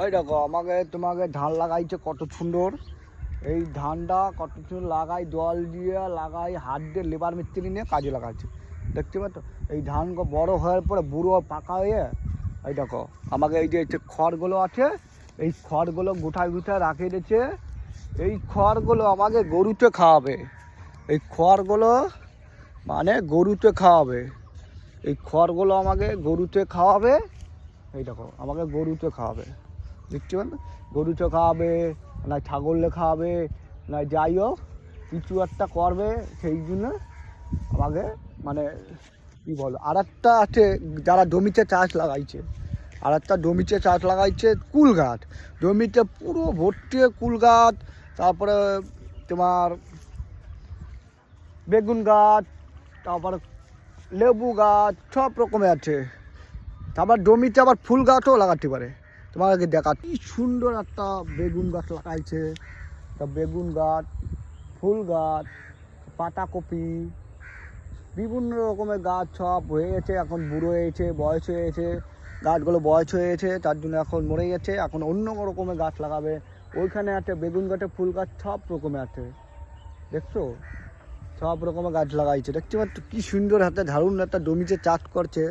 ওই দেখো আমাকে তোমাকে ধান লাগাইছে কত সুন্দর। এই ধানটা কত সুন্দর লাগাই, দল দিয়ে লাগাই, হাত দিয়ে লেবার মিস্ত্রি নিয়ে কাজে লাগাচ্ছে, দেখতে পাচ্ছ। এই ধান বড় হওয়ার পরে বুড়ো পাকা হয়ে এই দেখো আমাকে এই যে খড়গুলো আছে, এই খড়গুলো গুঠায় গুঠায় রাখে দিয়েছে। এই খড়গুলো আমাকে গরুতে খাওয়াবে, এই খড়গুলো মানে গরুতে খাওয়াবে, এই খড়গুলো আমাকে গরুতে খাওয়াবে। এই দেখো আমাকে গরুতে খাওয়াবে, দেখতে পান, গরুতে খাওয়াবে না ছাগলে খাওয়াবে না, যাই হোক কিছু একটা করবে। সেই জন্য আমাকে মানে কী বলো, আর একটা আছে যারা জমিতে চাষ লাগাইছে, আর একটা জমিতে চাষ লাগাইছে কুল গাছ, জমিতে পুরো ভর্তি কুল গাছ, তারপরে তোমার বেগুন গাছ, তারপরে লেবু গাছ, সব রকমের আছে। তারপর জমিতে আবার ফুল গাছও লাগাতে পারে। তোমাকে দেখা কি সুন্দর একটা বেগুন গাছ লাগাইছে, তা বেগুন গাছ, ফুল গাছ, পাতাকপি, বিভিন্ন রকমের গাছ সব হয়ে গেছে। এখন বুড়ো হয়েছে, বয়স হয়েছে, গাছগুলো বয়স হয়েছে, তার জন্য এখন মরে গেছে। এখন অন্য রকমের গাছ লাগাবে। ওইখানে আছে বেগুন গাছে, ফুল গাছ, সব রকমের আছে, দেখছো, সব রকমের গাছ লাগাইছে, দেখতে পাচ্ছ কি সুন্দর হাতে ধারুন একটা জমিতে চাষ করছে।